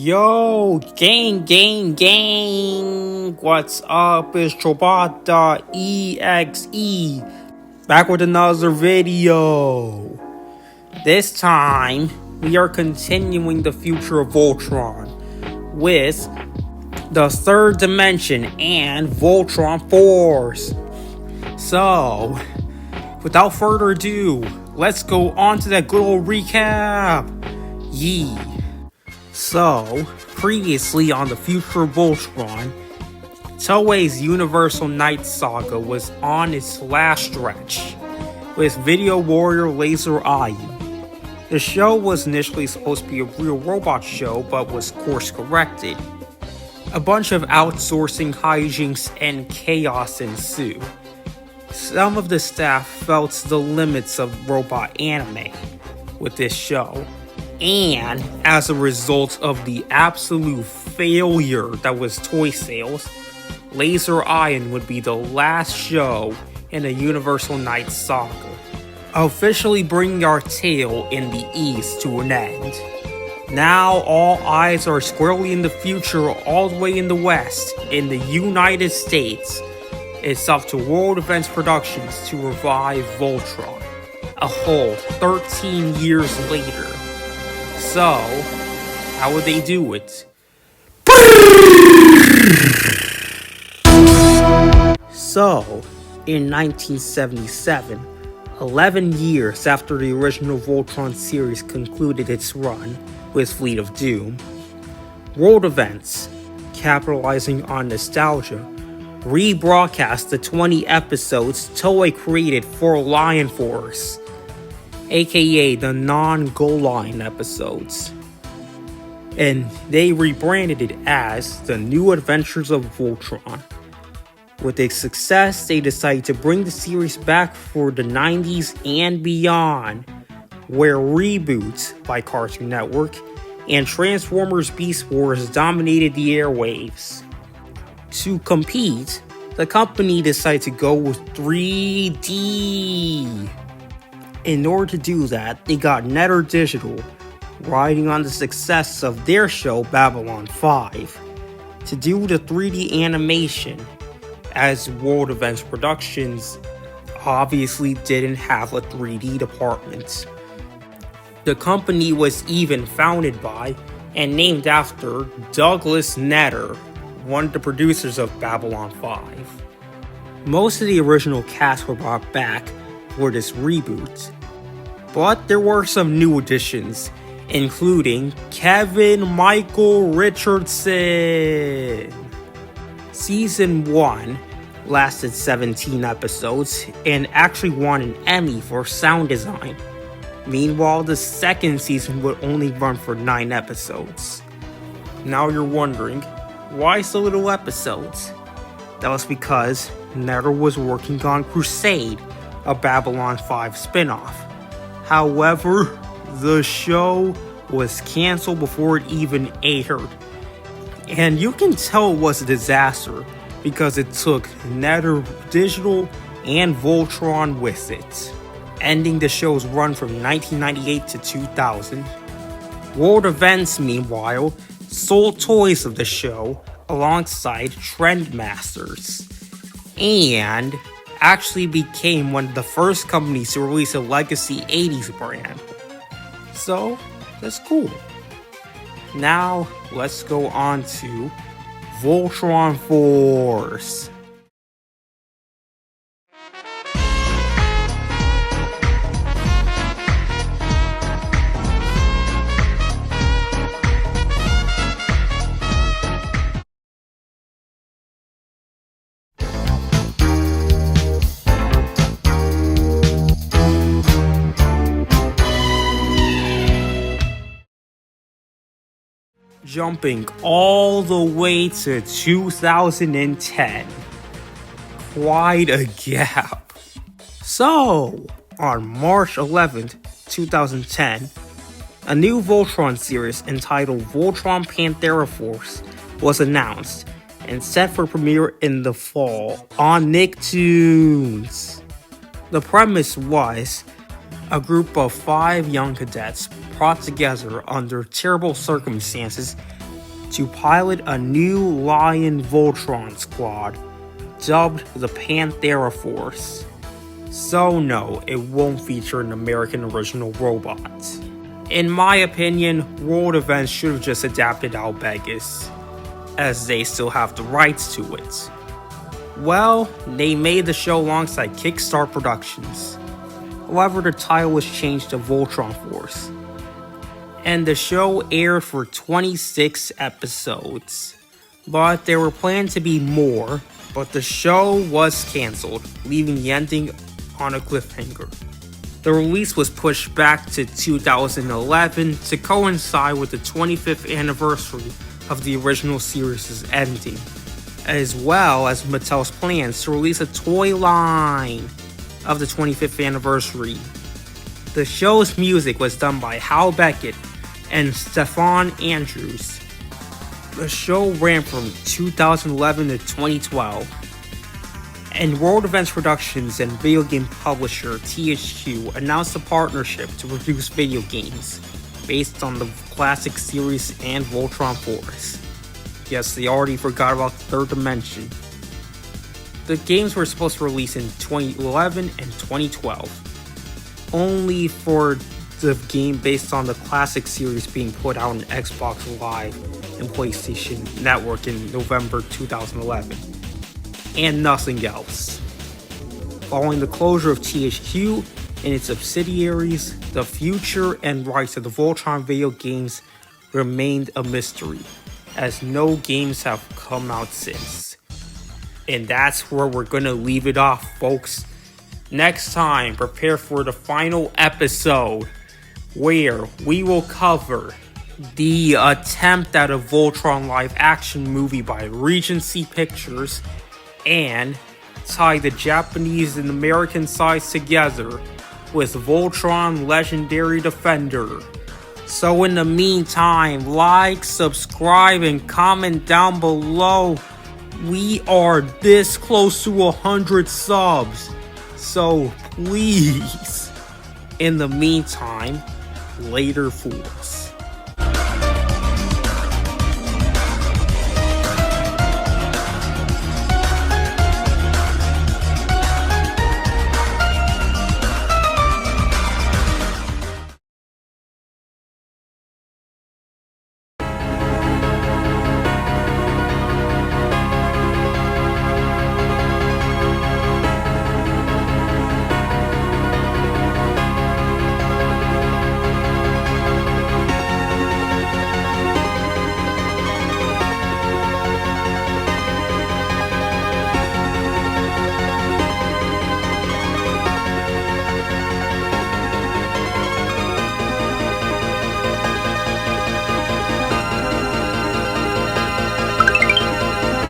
Yo, gang, what's up? It's Trollbot.exe back with another video. This time, we are continuing the future of Voltron with the third dimension and Voltron Force. So, without further ado, let's go on to that good old recap. Yee. So, previously on the future of Voltron, Toei's Universal Night Saga was on its last stretch, with Video Warrior Laser Eye. The show was initially supposed to be a real robot show, but was course corrected. A bunch of outsourcing hijinks and chaos ensue. Some of the staff felt the limits of robot anime with this show. And as a result of the absolute failure that was toy sales, Laser Iron would be the last show in the Universal Night Saga, officially bringing our tale in the East to an end. Now all eyes are squarely in the future, all the way in the West, in the United States. It's up to World Events Productions to revive Voltron, a whole 13 years later. So, how would they do it? So, in 1977, 11 years after the original Voltron series concluded its run with Fleet of Doom, World Events, capitalizing on nostalgia, rebroadcast the 20 episodes Toei created for Lion Force, aka the non-Goal Line episodes. And they rebranded it as The New Adventures of Voltron. With its success, they decided to bring the series back for the 90s and beyond, where reboots by Cartoon Network and Transformers Beast Wars dominated the airwaves. To compete, the company decided to go with 3D. In order to do that, they got Netter Digital, riding on the success of their show Babylon 5, to do the 3D animation, as World Events Productions obviously didn't have a 3D department. The company was even founded by and named after Douglas Netter, one of the producers of Babylon 5. Most of the original cast were brought back for this reboot, but there were some new additions, including Kevin Michael Richardson. Season 1 lasted 17 episodes and actually won an Emmy for sound design. Meanwhile, the second season would only run for 9 episodes. Now you're wondering, why so little episodes? That was because Netter was working on Crusade, a Babylon 5 spin-off. However, the show was cancelled before it even aired. And you can tell it was a disaster because it took Netter Digital and Voltron with it, ending the show's run from 1998 to 2000. World Events, meanwhile, sold toys of the show alongside Trendmasters, and actually became one of the first companies to release a legacy 80s brand. So, that's cool. Now, let's go on to Voltron Force. Jumping all the way to 2010. Quite a gap. So, on March 11th, 2010, a new Voltron series entitled Voltron Panthera Force was announced and set for premiere in the fall on Nicktoons. The premise was a group of 5 young cadets brought together under terrible circumstances to pilot a new Lion Voltron squad dubbed the Panthera Force. So no, it won't feature an American original robot. In my opinion, World Events should have just adapted Albegus, as they still have the rights to it. Well, they made the show alongside Kickstart Productions. However, the title was changed to Voltron Force, and the show aired for 26 episodes. But there were planned to be more, but the show was cancelled, leaving the ending on a cliffhanger. The release was pushed back to 2011 to coincide with the 25th anniversary of the original series' ending, as well as Mattel's plans to release a toy line of the 25th anniversary. The show's music was done by Hal Beckett and Stefan Andrews. The show ran from 2011 to 2012. And World Events Productions and video game publisher THQ announced a partnership to produce video games based on the classic series and Voltron Force. Yes, they already forgot about the third dimension. The games were supposed to release in 2011 and 2012, only for the game based on the classic series being put out on Xbox Live and PlayStation Network in November 2011. And nothing else. Following the closure of THQ and its subsidiaries, the future and rights of the Voltron video games remained a mystery, as no games have come out since. And that's where we're gonna leave it off, folks. Next time, prepare for the final episode, where we will cover the attempt at a Voltron live action movie by Regency Pictures, and tie the Japanese and American sides together with Voltron Legendary Defender. So in the meantime, like, subscribe, and comment down below. We are this close to 100 subs, so please. In the meantime, later fools.